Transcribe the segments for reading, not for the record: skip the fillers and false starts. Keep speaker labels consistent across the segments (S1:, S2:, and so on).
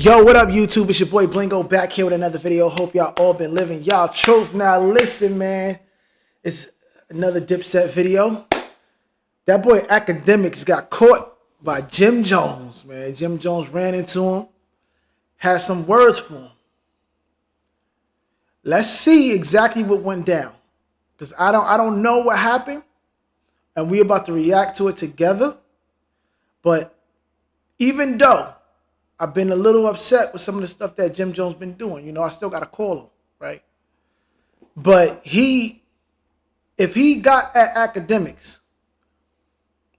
S1: Yo, what up, YouTube? It's your boy Blingo back here with another video. Hope y'all all been living y'all truth. Now, listen, man. It's another Dipset video. That boy AKADEMIKS got caught by Jim Jones, man. Jim Jones ran into him, had some words for him. Let's see exactly what went down, because I don't know what happened, and we about to react to it together. But even though I've been a little upset with some of the stuff that Jim Jones been doing, you know, I still got to call him, right? But if he got at AKADEMIKS,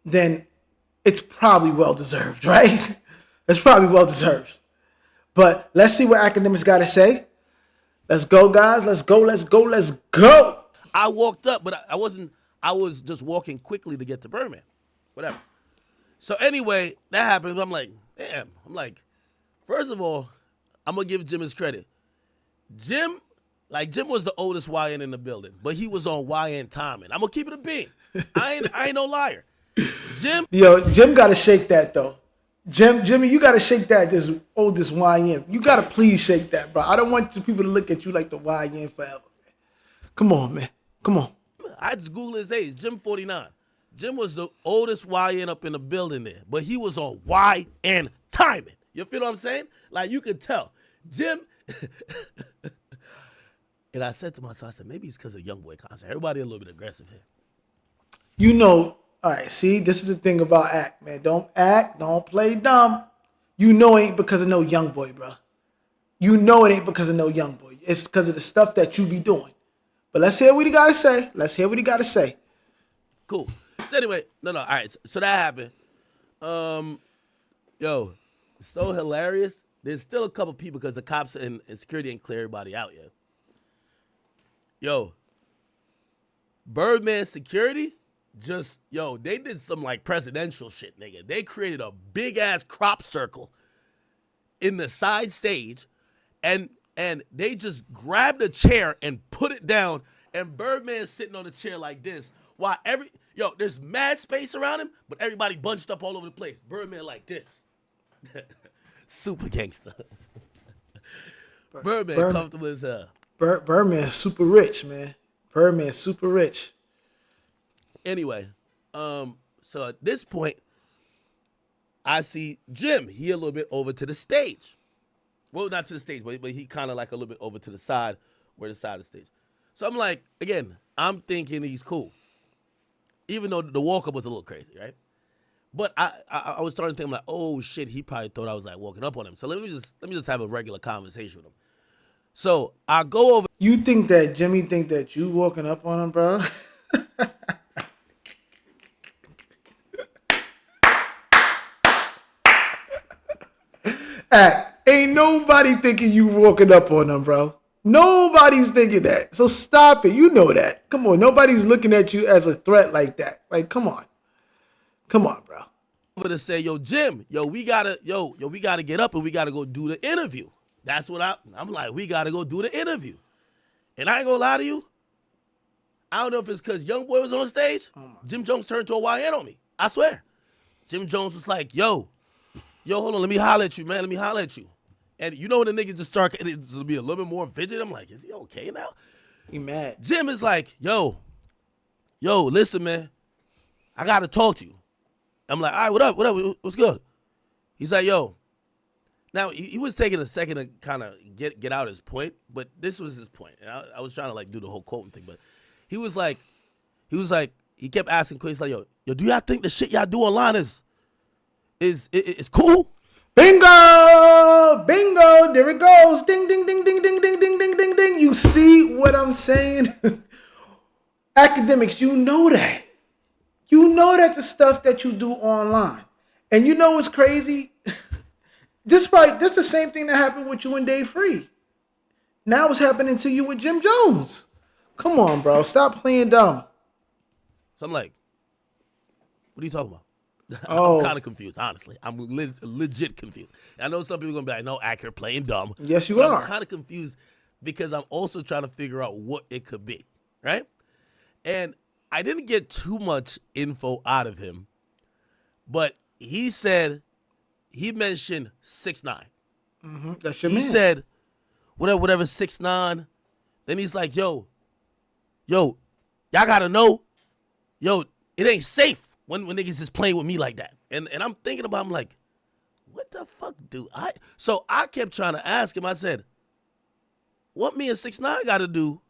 S1: then it's probably well-deserved, right? It's probably well-deserved. But let's see what AKADEMIKS got to say. Let's go, guys. Let's go, let's go, let's go.
S2: I walked up, but I wasn't. I was just walking quickly to get to Birdman. Whatever. So anyway, that happens. I'm like, damn. I'm like, first of all, I'm going to give Jim his credit. Jim was the oldest YN in the building, but he was on YN timing. I'm going to keep it a bean. I ain't no liar.
S1: Jim got to shake that, though. Jimmy, you got to shake that, this oldest YN. You got to please shake that, bro. I don't want people to look at you like the YN forever, man. Come on, man. Come on.
S2: I just Googled his age. Jim 49. Jim was the oldest YN up in the building there, but he was on YN timing. You feel what I'm saying? Like, you could tell. Jim, and I said to myself, I said, maybe it's because of Young Boy concert. Everybody a little bit aggressive here.
S1: You know, all right, see, this is the thing about act, man. Don't act, don't play dumb. You know it ain't because of no Young Boy, bro. You know it ain't because of no Young Boy. It's because of the stuff that you be doing. But let's hear what he got to say. Let's hear what he got to say.
S2: Cool. So anyway, no, all right. So that happened. Yo, so hilarious. There's still a couple people because the cops and security ain't clear everybody out yet. Yo, Birdman security, they did some like presidential shit, nigga. They created a big ass crop circle in the side stage, and they just grabbed a chair and put it down, and Birdman's sitting on the chair like this, while there's mad space around him, but everybody bunched up all over the place. Birdman like this. Super gangster. Birdman comfortable as hell.
S1: Birdman super rich, man. Birdman super rich.
S2: Anyway, so at this point, I see Jim. He a little bit over to the stage. Well, not to the stage, but he kind of like a little bit over to the side, where the side of the stage. So I'm like, again, I'm thinking he's cool, even though the walk up was a little crazy, right? But I was starting to think, I'm like, oh shit, he probably thought I was like walking up on him. So let me just have a regular conversation with him. So I go over.
S1: You think that Jimmy think that you walking up on him, bro? Ain't nobody thinking you walking up on them, bro. Nobody's thinking that. So stop it. You know that. Come on. Nobody's looking at you as a threat like that. Like, come on. Come on, bro.
S2: Over to say, yo, Jim, we gotta get up and we gotta go do the interview. That's what I'm like, we gotta go do the interview. And I ain't gonna lie to you. I don't know if it's because Young Boy was on stage. Jim Jones turned to a YN on me. I swear. Jim Jones was like, yo, hold on, let me holler at you, man. Let me holler at you. And you know when the nigga just start to be a little bit more vigilant, I'm like, is he okay now?
S1: He mad.
S2: Jim is like, yo, listen, man. I gotta talk to you. I'm like, all right, what up? What's good? He's like, yo. Now, he was taking a second to kind of get out his point, but this was his point. And I was trying to like do the whole quoting thing, but he kept asking questions like, yo, do y'all think the shit y'all do online is cool?
S1: Bingo! Bingo! There it goes. Ding, ding, ding, ding, ding, ding, ding, ding, ding, ding. You see what I'm saying? AKADEMIKS, you know that. You know that the stuff that you do online. And you know what's crazy? This the same thing that happened with you and Dave Free. Now it's happening to you with Jim Jones. Come on, bro. Stop playing dumb.
S2: So I'm like, what are you talking about?
S1: Oh.
S2: I'm kind of confused, honestly. I'm legit confused. I know some people are going to be like, no, Acker playing dumb.
S1: Yes, you are.
S2: I'm kind of confused because I'm also trying to figure out what it could be, right? And I didn't get too much info out of him, but he said he mentioned 6ix9ine.
S1: That's your
S2: He
S1: man.
S2: said, whatever, 6ix9ine. Then he's like, yo, y'all gotta know, yo, it ain't safe when niggas is playing with me like that. And I'm thinking about, I'm like, what the fuck do I? So I kept trying to ask him. I said, what me and 6ix9ine got to do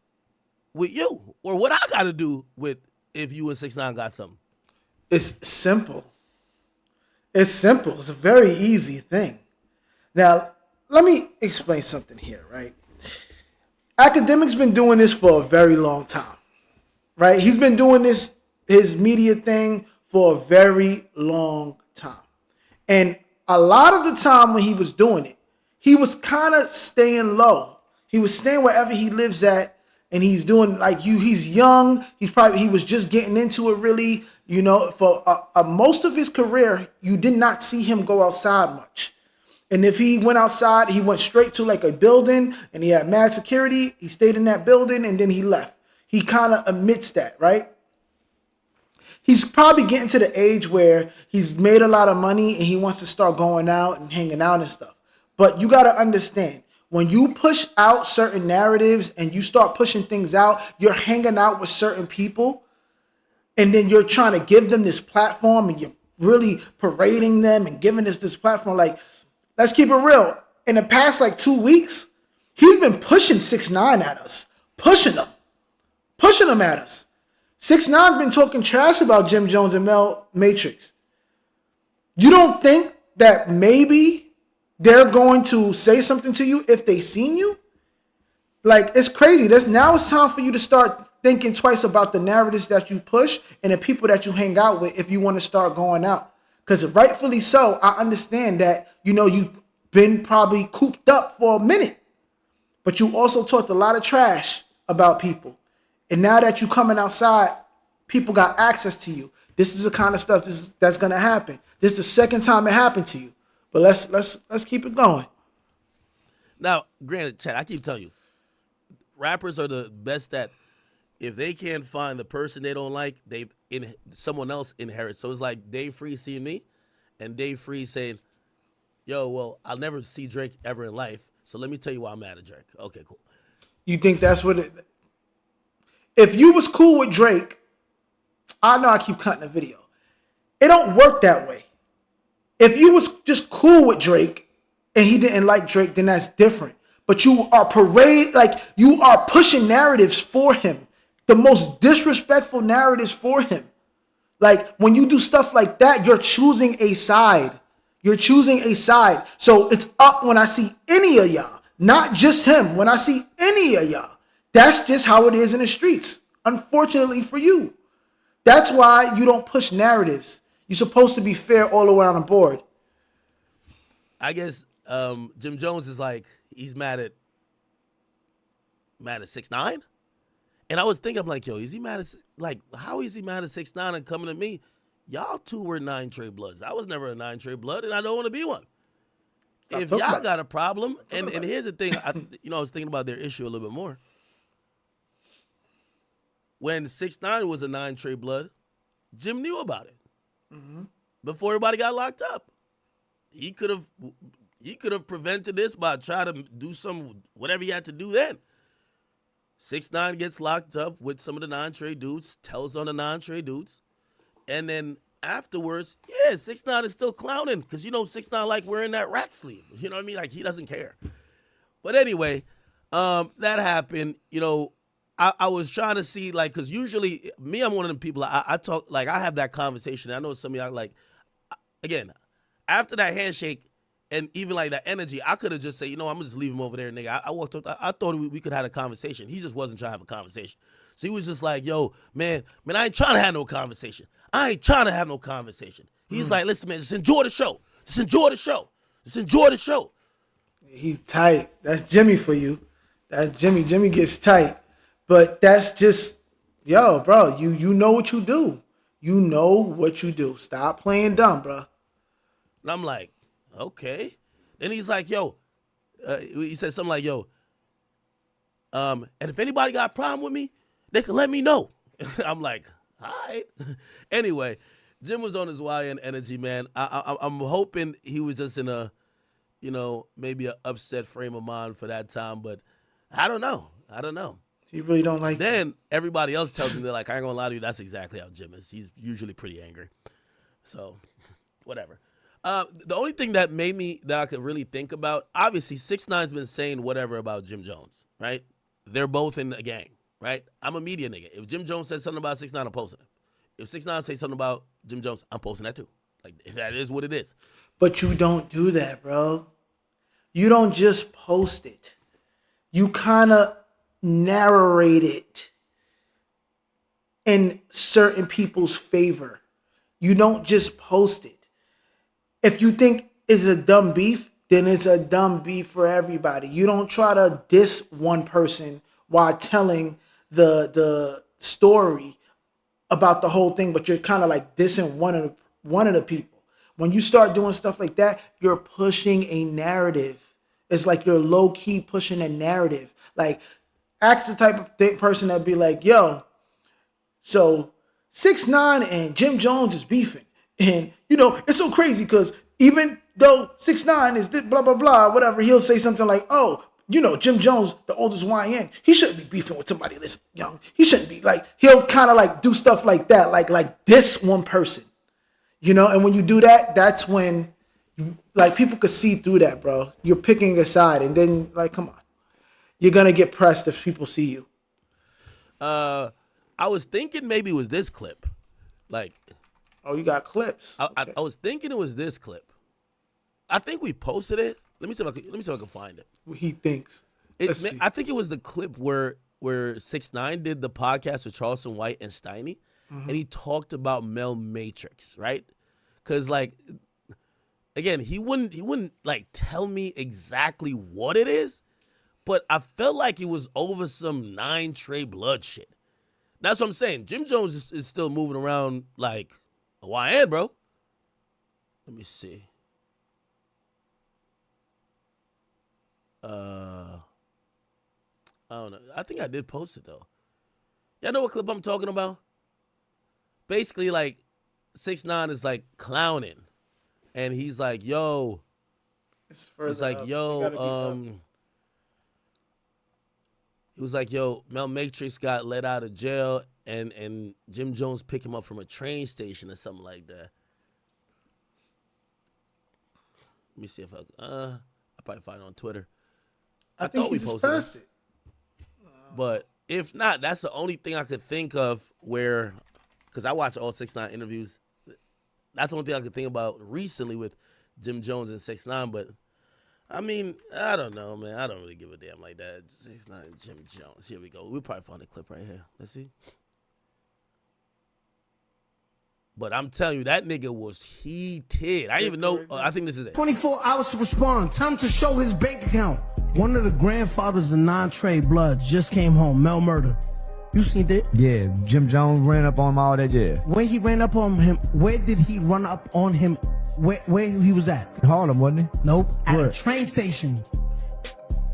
S2: with you, or what I got to do with if you and 6ix9ine got something?
S1: It's simple. It's simple. It's a very easy thing. Now, let me explain something here, right? Academics been doing this for a very long time, right? He's been doing this, his media thing, for a very long time. And a lot of the time when he was doing it, he was kind of staying low. He was staying wherever he lives at, and he's doing like he's young. He was just getting into it really, for most of his career, you did not see him go outside much. And if he went outside, he went straight to like a building and he had mad security. He stayed in that building and then he left. He kind of admits that, right? He's probably getting to the age where he's made a lot of money and he wants to start going out and hanging out and stuff. But you got to understand, when you push out certain narratives and you start pushing things out, you're hanging out with certain people and then you're trying to give them this platform and you're really parading them and giving us this platform. Like, let's keep it real. In the past, like 2 weeks, he's been pushing 6ix9ine at us. Pushing them at us. 6ix9ine's been talking trash about Jim Jones and Mel Matrix. You don't think that maybe they're going to say something to you if they seen you? Like, it's crazy. Now it's time for you to start thinking twice about the narratives that you push and the people that you hang out with if you want to start going out. Because rightfully so, I understand that, you've been probably cooped up for a minute. But you also talked a lot of trash about people. And now that you're coming outside, people got access to you. This is the kind of stuff that's going to happen. This is the second time it happened to you. But let's keep it going.
S2: Now, granted, Chad, I keep telling you, rappers are the best that if they can't find the person they don't like, someone else inherits. So it's like Dave Free seeing me and Dave Free saying, yo, well, I'll never see Drake ever in life, so let me tell you why I'm mad at Drake. Okay, cool.
S1: You think that's what it... If you was cool with Drake, I know I keep cutting the video. It don't work that way. If you was just cool with Drake and he didn't like Drake, then that's different. But you are pushing narratives for him. The most disrespectful narratives for him. Like, when you do stuff like that, you're choosing a side. You're choosing a side. So it's up when I see any of y'all. Not just him. When I see any of y'all. That's just how it is in the streets. Unfortunately for you. That's why you don't push narratives. You're supposed to be fair all around the board.
S2: I guess Jim Jones is like, he's mad at 6ix9ine? And I was thinking, I'm like, yo, is he mad at, how is he mad at 6ix9ine and coming at me? Y'all two were 9 Trey Bloods. I was never a 9 Trey Blood, and I don't want to be one. If y'all got a problem, and here's the thing, I was thinking about their issue a little bit more. When 6ix9ine was a 9 Trey Blood, Jim knew about it. Mm-hmm. Before everybody got locked up. He could have prevented this by trying to do whatever he had to do then. 6ix9ine gets locked up with some of the 9 Trey dudes, tells on the 9 Trey dudes, and then afterwards, 6ix9ine is still clowning because 6ix9ine like wearing that rat sleeve. You know what I mean? Like, he doesn't care. But anyway, that happened. I was trying to see, like, because usually I'm one of them people. I talk, like, I have that conversation. I know some of y'all, like, again, after that handshake and even like that energy, I could have just said, I'm gonna just leave him over there, nigga. I walked up. I thought we could have a conversation. He just wasn't trying to have a conversation. So he was just like, yo, man, I ain't trying to have no conversation. He's like, listen, man, just enjoy the show. Just enjoy the show.
S1: He tight. That's Jimmy for you. That's Jimmy. Jimmy gets tight. But that's just, yo, bro, you know what you do. You know what you do. Stop playing dumb, bro.
S2: And I'm like, okay. Then he's like, yo, he said something like, yo, and if anybody got a problem with me, they can let me know. I'm like, all right. Anyway, Jim was on his YN energy, man. I'm hoping he was just in a maybe an upset frame of mind for that time, but I don't know.
S1: You really don't like that.
S2: Then everybody else tells me, they're like, I ain't gonna lie to you, that's exactly how Jim is. He's usually pretty angry. So, whatever. The only thing that I could really think about, obviously 6ix9ine's been saying whatever about Jim Jones, right? They're both in a gang, right? I'm a media nigga. If Jim Jones says something about 6ix9ine, I'm posting it. If 6ix9ine says something about Jim Jones, I'm posting that too. Like, that is what it is.
S1: But you don't do that, bro. You don't just post it. You kind of narrate it in certain people's favor. You don't just post it. If you think it's a dumb beef, then it's a dumb beef for everybody. You don't try to diss one person while telling the story about the whole thing, but you're kind of like dissing one of the people. When you start doing stuff like that, you're pushing a narrative. It's like you're low-key pushing a narrative. Like, ask the type of person that'd be like, yo, so 6ix9ine and Jim Jones is beefing. And, it's so crazy because even though 6ix9ine is blah, blah, blah, whatever, he'll say something like, oh, Jim Jones, the oldest YN, he shouldn't be beefing with somebody this young. He shouldn't be. Like, he'll kind of like do stuff like that, like this one person. And when you do that, that's when people could see through that, bro. You're picking a side, and then come on. You're gonna get pressed if people see you.
S2: I was thinking maybe it was this clip.
S1: Oh, you got clips.
S2: Okay. I was thinking it was this clip. I think we posted it. Let me see if I can find it.
S1: He thinks.
S2: I think it was the clip where 6ix9ine did the podcast with Charleston White and Steiny, and he talked about Mel Matrix, right? Because again, he wouldn't tell me exactly what it is, but I felt like it was over some 9 Trey Blood shit. That's what I'm saying. Jim Jones is still moving around like a YN, bro. Let me see. I don't know. I think I did post it though. Y'all know what clip I'm talking about? Basically, 6ix9ine is clowning, and he's like, "Yo," he's like, "Yo," he was like, "Yo, Mel Matrix got let out of jail, and Jim Jones picked him up from a train station or something like that." Let me see if I'll probably find it on Twitter. I thought we posted it. But if not, that's the only thing I could think of where, because I watch all 6ix9ine interviews. That's the only thing I could think about recently with Jim Jones and 6ix9ine. But I mean, I don't know, man. I don't really give a damn like that. 6ix9ine and Jim Jones. Here we go. We'll probably find a clip right here. Let's see. But I'm telling you, that nigga was heated. I didn't even know. I think this is it.
S3: 24 hours to respond. Time to show his bank account. One of the grandfathers of 9 Trey Blood just came home. Mel Murder. You seen that?
S4: Yeah, Jim Jones ran up on him all that, yeah.
S3: Where he ran up on him? Where did he run up on him? Where he was at?
S4: Harlem, wasn't he?
S3: Nope. At a train station.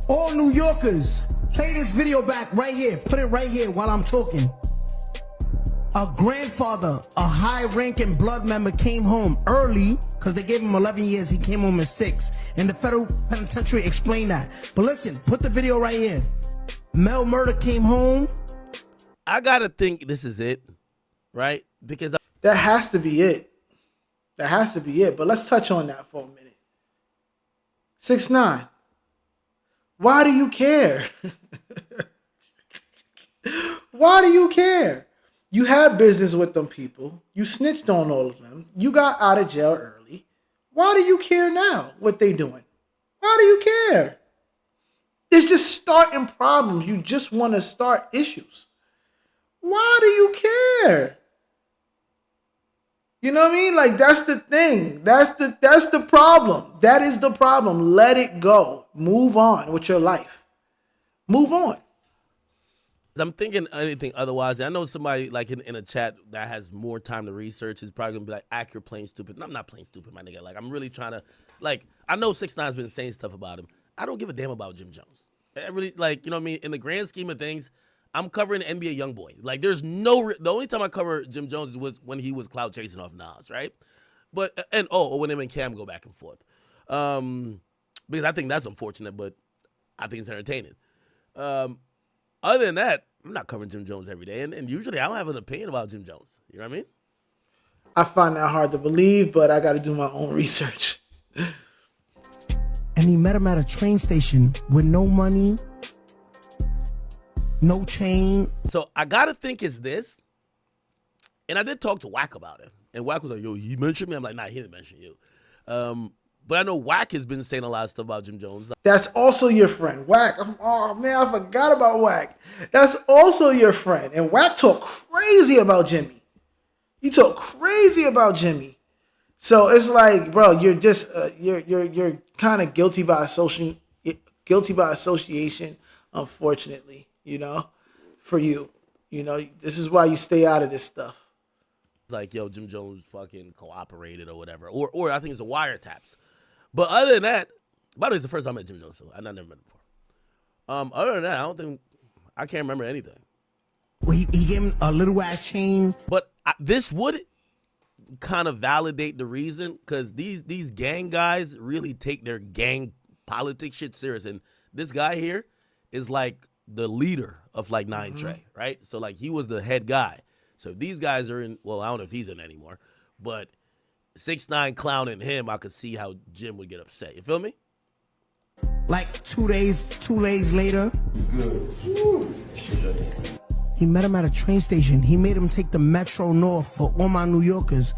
S3: All New Yorkers, play this video back right here. Put it right here while I'm talking. A grandfather, a high-ranking blood member came home early because they gave him 11 years. He came home at 6. And the federal penitentiary explained that. But listen, put the video right here. Mel Murder came home.
S2: I got to think this is it, right? Because
S1: that has to be it. That has to be it. But let's touch on that for a minute. 6ix9ine. Why do you care? Why do you care? You had business with them people. You snitched on all of them. You got out of jail early. Why do you care now what they doing? Why do you care? It's just starting problems. You just want to start issues. Why do you care? You know what I mean? That's the thing. That's the problem. That is the problem. Let it go. Move on with your life. Move on.
S2: I'm thinking anything otherwise. I know somebody in a chat that has more time to research is probably gonna be like, you're playing stupid. I'm not playing stupid, my nigga. I'm really trying to, I know 6ix9ine's been saying stuff about him. I don't give a damn about Jim Jones. I really, you know what I mean? In the grand scheme of things, I'm covering NBA YoungBoy. There's the only time I cover Jim Jones was when he was clout chasing off Nas, right? But, when him and Cam go back and forth. because I think that's unfortunate, but I think it's entertaining. Other than that, I'm not covering Jim Jones every day, and usually I don't have an opinion about Jim Jones. You know what I mean?
S1: I find that hard to believe, but I got to do my own research.
S3: And he met him at a train station with no money, no chain.
S2: So I gotta think it's this. And I did talk to Wack about it, and Wack was like, "Yo, he mentioned me." I'm like, "Nah, he didn't mention you." But I know Wack has been saying a lot of stuff about Jim Jones.
S1: That's also your friend, Wack. Oh man, I forgot about Wack. That's also your friend, and Wack talk crazy about Jimmy. You talk crazy about Jimmy. So it's like, bro, you're just you're kind of guilty by association, unfortunately. You know, for you, you know, this is why you stay out of this stuff.
S2: Like, yo, Jim Jones fucking cooperated or whatever, or I think it's the wiretaps. But other than that, by the way, it's the first time I met Jim Jones, so I never met him before. Other than that, I can't remember anything.
S3: Well, he gave him a little ass chain.
S2: But this would kind of validate the reason, because these gang guys really take their gang politics shit serious, and this guy here is like the leader of like 9 Trey, right? So like he was the head guy. So if these guys are in, well, I don't know if he's in anymore, but 6ix9ine clowning him, I could see how Jim would get upset. You feel me?
S3: Like 2 days later, he met him at a train station. He made him take the Metro North for all my New Yorkers.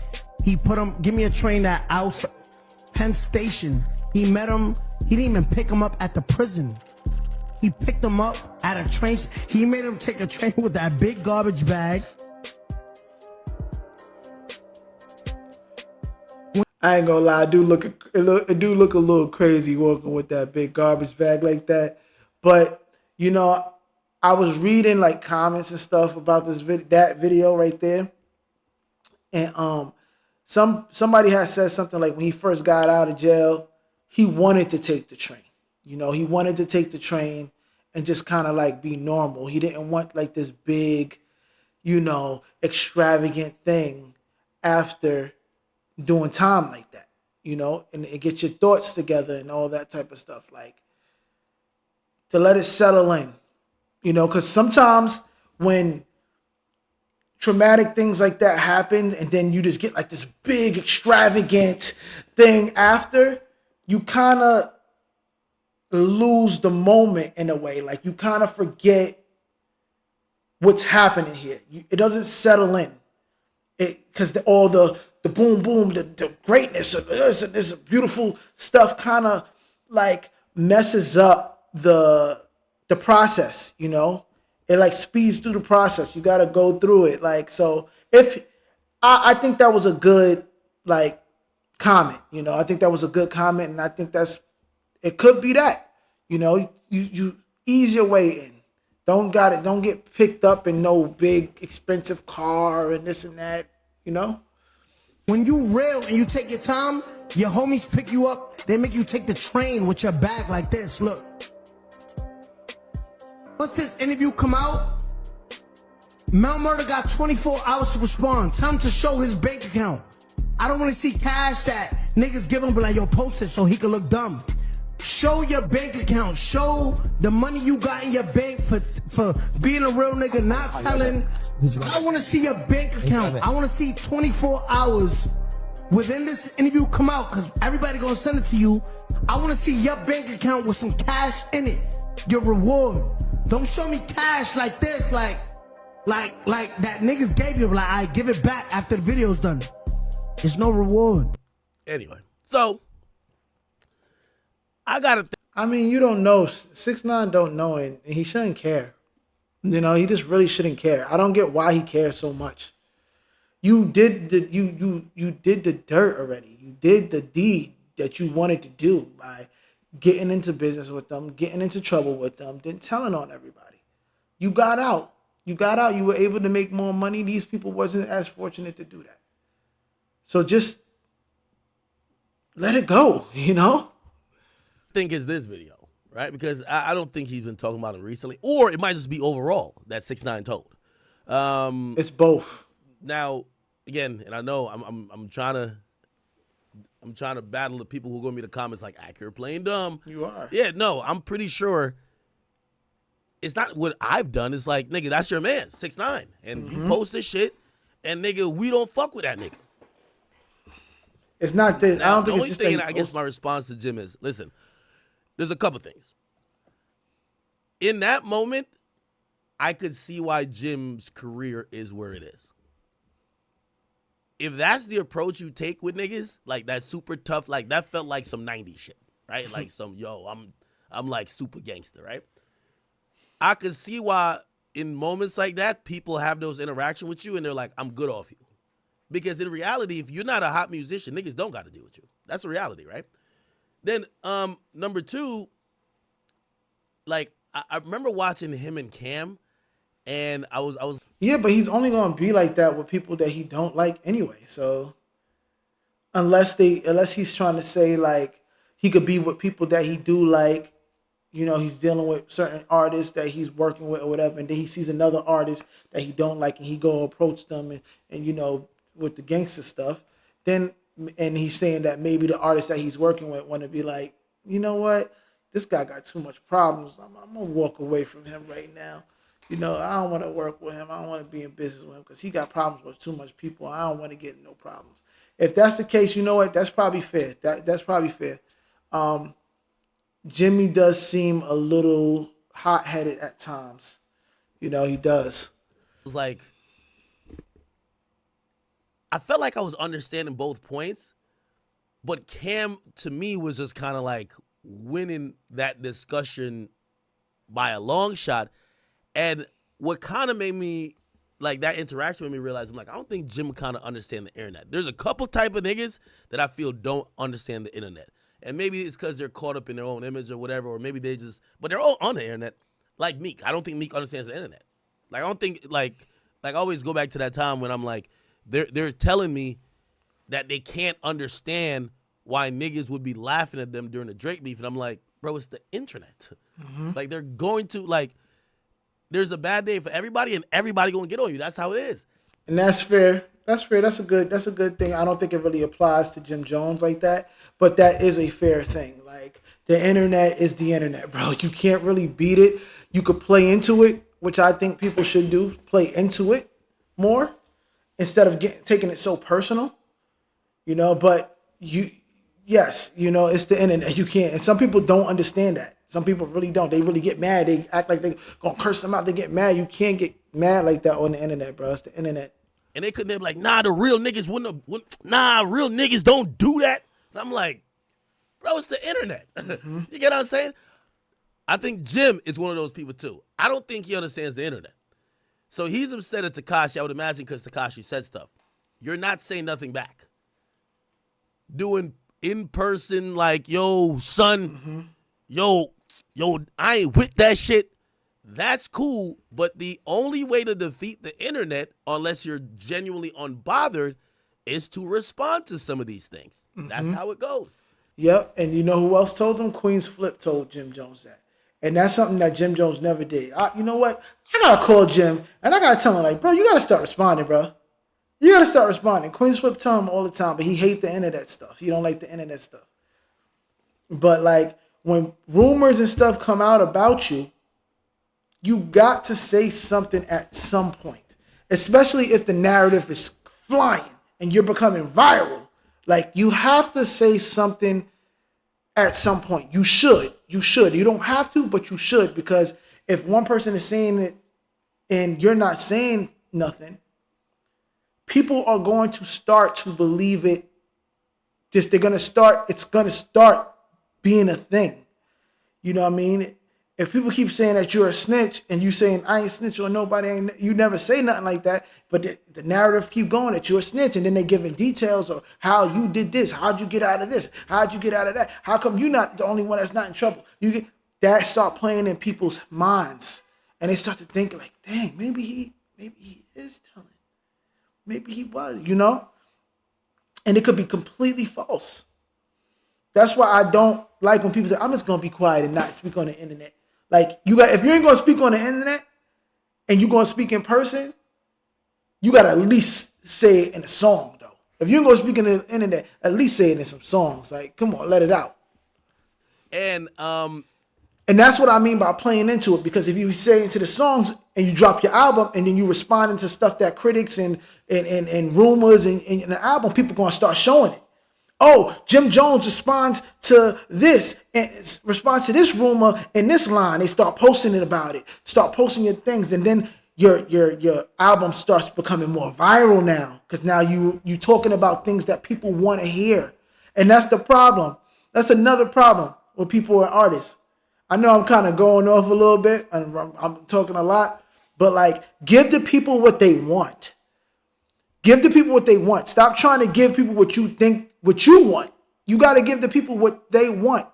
S3: He put him, give me a train at outside Penn Station. He met him, he didn't even pick him up at the prison. He picked him up at a train. He made him take a train with that big garbage bag.
S1: I ain't gonna lie, it do look a little crazy walking with that big garbage bag like that. But you know, I was reading like comments and stuff about that video right there, and somebody had said something like when he first got out of jail, he wanted to take the train. You know, he wanted to take the train and just kind of like be normal. He didn't want like this big, you know, extravagant thing after doing time like that, you know, and get your thoughts together and all that type of stuff, like to let it settle in, you know, because sometimes when traumatic things like that happen and then you just get like this big extravagant thing after, you kind of lose the moment in a way. Like you kind of forget what's happening here. It doesn't settle in, because all the boom boom, the greatness of this beautiful stuff kind of like messes up the process, you know. It like speeds through the process. You got to go through it. Like, so if I think that was a good like comment, you know, I think that was a good comment, and I think it could be that, you know, you ease your way in. Don't get picked up in no big expensive car and this and that, you know.
S3: When you real and you take your time, your homies pick you up. They make you take the train with your bag like this. Look. Once this interview come out, Mel Murder got 24 hours to respond. Time to show his bank account. I don't want to see cash that niggas give him, but like, yo, post it so he can look dumb. Show your bank account. Show the money you got in your bank for being a real nigga, not telling. I want to see your bank account. I want to see 24 hours within this interview come out, because everybody gonna send it to you. I want to see your bank account with some cash in it. Your reward. Don't show me cash like this, like that niggas gave you. Like, I give it back after the video's done. There's no reward.
S2: Anyway, so I gotta.
S1: I mean, you don't know. 6ix9ine don't know, and he shouldn't care. You know, he just really shouldn't care. I don't get why he cares so much. You did you did the dirt already. You did the deed that you wanted to do by getting into business with them, getting into trouble with them, then telling on everybody. You got out. You got out. You were able to make more money. These people wasn't as fortunate to do that. So just let it go, you know?
S2: I think it's this video, right? Because I don't think he's been talking about it recently, or it might just be overall that 6ix9ine told.
S1: It's both.
S2: Now, again, and I know I'm trying to I'm trying to battle the people who are going to be in the comments like, Accurate playing dumb.
S1: You are.
S2: Yeah, no, I'm pretty sure it's not what I've done. It's like, nigga, that's your man, 6ix9ine. And you post this shit, and nigga, we don't fuck with that nigga.
S1: It's not that. I don't think
S2: the
S1: it's just
S2: only thing,
S1: that
S2: I guess my response to Jim is, listen, there's a couple things. In that moment, I could see why Jim's career is where it is. If that's the approach you take with niggas, like that super tough, like that felt like some 90s shit, right? Like some, I'm like super gangster, right? I could see why in moments like that, people have those interactions with you and they're like, I'm good off you. Because in reality, if you're not a hot musician, niggas don't got to deal with you. That's the reality, right? Then number two, like I remember watching him and Cam, and I was
S1: Yeah, but he's only gonna be like that with people that he don't like anyway. So unless he's trying to say like he could be with people that he do like, you know, he's dealing with certain artists that he's working with or whatever, and then he sees another artist that he don't like and he go approach them and you know, with the gangster stuff, then and he's saying that maybe the artist that he's working with want to be like, you know what, this guy got too much problems. I'm gonna walk away from him right now. You know, I don't want to work with him. I don't want to be in business with him because he got problems with too much people. I don't want to get in no problems. If that's the case, you know what? That's probably fair. That's probably fair. Jimmy does seem a little hot-headed at times. You know, he does.
S2: It was like, I felt like I was understanding both points, but Cam, to me, was just kind of like winning that discussion by a long shot. And what kind of made me, like that interaction made me realize, I'm like, I don't think Jim kind of understand the internet. There's a couple type of niggas that I feel don't understand the internet. And maybe it's because they're caught up in their own image or whatever, or maybe they just, but they're all on the internet. Like Meek. I don't think Meek understands the internet. Like, I don't think, like I always go back to that time when I'm like, they're telling me that they can't understand why niggas would be laughing at them during the Drake beef. And I'm like, bro, it's the internet. Mm-hmm. Like, they're going to, like, there's a bad day for everybody and everybody going to get on you. That's how it is.
S1: And that's fair. That's fair. That's a good thing. I don't think it really applies to Jim Jones like that, but that is a fair thing. Like, the internet is the internet, bro. You can't really beat it. You could play into it, which I think people should do. Play into it more instead of taking it so personal, you know, but yes, you know, it's the internet. You can't, and some people don't understand that. Some people really don't. They really get mad. They act like they're going to curse them out. They get mad. You can't get mad like that on the internet, bro. It's the internet.
S2: And they couldn't be like, nah, the real niggas real niggas don't do that. And I'm like, bro, it's the internet. Mm-hmm. You get what I'm saying? I think Jim is one of those people too. I don't think he understands the internet. So he's upset at Tekashi, I would imagine, because Tekashi said stuff. You're not saying nothing back. Doing in person, like, yo, son, yo, I ain't with that shit. That's cool, but the only way to defeat the internet, unless you're genuinely unbothered, is to respond to some of these things. Mm-hmm. That's how it goes.
S1: Yep, and you know who else told him? Queen's Flip told Jim Jones that. And that's something that Jim Jones never did. You know what? I got to call Jim, and I got to tell him, like, bro, you got to start responding, bro. You got to start responding. Queen's Flip tell him all the time, but he hate the internet stuff. He don't like the internet stuff. But, like, when rumors and stuff come out about you, you got to say something at some point, especially if the narrative is flying and you're becoming viral. Like, you have to say something at some point. You should. You should. You don't have to, but you should, because if one person is saying it and you're not saying nothing, people are going to start to believe it. It's going to start being a thing. You know what I mean? If people keep saying that you're a snitch and you saying I ain't snitch on nobody, you never say nothing like that, but the narrative keep going that you're a snitch, and then they giving details of how you did this, how'd you get out of this, how'd you get out of that, how come you're not the only one that's not in trouble? You get that start playing in people's minds, and they start to think like, dang, maybe he is telling, maybe he was, you know, and it could be completely false. That's why I don't like when people say I'm just gonna be quiet and not speak on the internet. Like, if you ain't gonna speak on the internet and you gonna speak in person, you gotta at least say it in a song though. If you're gonna speak in the internet, at least say it in some songs. Like, come on, let it out.
S2: And
S1: And that's what I mean by playing into it, because if you say into the songs and you drop your album and then you responding to stuff that critics and rumors and the album, people gonna start showing it. Oh, Jim Jones responds to this and responds to this rumor in this line. They start posting it about it. Start posting your things, and then your album starts becoming more viral now, because now you talking about things that people want to hear, and that's the problem. That's another problem with people and artists. I know I'm kind of going off a little bit and I'm talking a lot, but like, give the people what they want. Give the people what they want. Stop trying to give people what you think, what you want. You got to give the people what they want.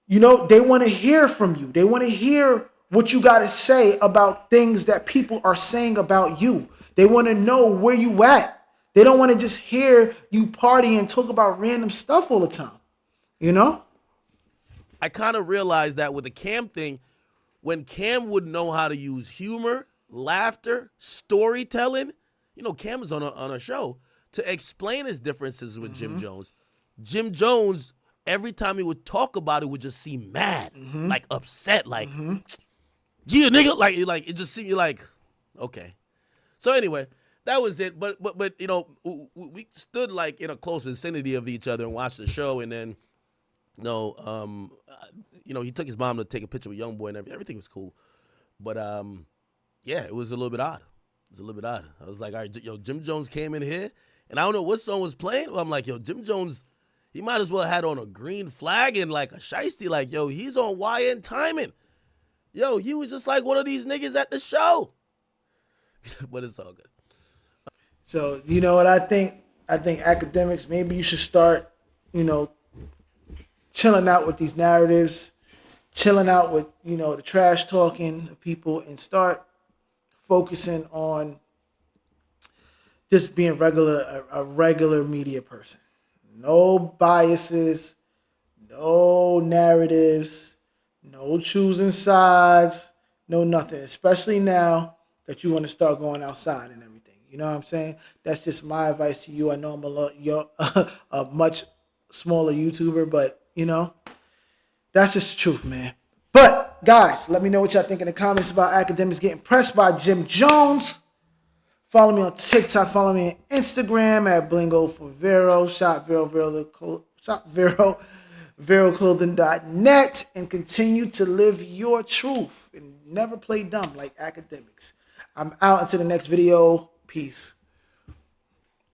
S1: You know, they want to hear from you. They want to hear what you got to say about things that people are saying about you. They want to know where you at. They don't want to just hear you party and talk about random stuff all the time. You know?
S2: I kind of realized that with the Cam thing, when Cam would know how to use humor, laughter, storytelling, you know, Cam is on a show to explain his differences with Jim Jones. Jim Jones, every time he would talk about it, would just seem mad, like upset, like, yeah, nigga, like it just seemed like, okay. So anyway, that was it. But you know, we stood like in a close vicinity of each other and watched the show, and then, you know, he took his mom to take a picture with YoungBoy and everything was cool. But yeah, it was a little bit odd. It was a little bit odd. I was like, all right, yo, Jim Jones came in here, and I don't know what song was playing. But I'm like, yo, Jim Jones, he might as well have had on a green flag and like a shiesty. Like, yo, he's on YN timing. Yo, he was just like one of these niggas at the show. But it's all good.
S1: So, you know what I think? I think academics, maybe you should start, you know, chilling out with these narratives, chilling out with, you know, the trash talking of people, and start focusing on just being a regular media person. No biases, no narratives, no choosing sides, no nothing. Especially now that you want to start going outside and everything. You know what I'm saying? That's just my advice to you. I know I'm a much smaller YouTuber, but, you know, that's just the truth, man. But, guys, let me know what y'all think in the comments about academics getting pressed by Jim Jones. Follow me on TikTok. Follow me on Instagram at BlingoTTM. Shop VeroClothing.net, and continue to live your truth and never play dumb like academics. I'm out until the next video. Peace.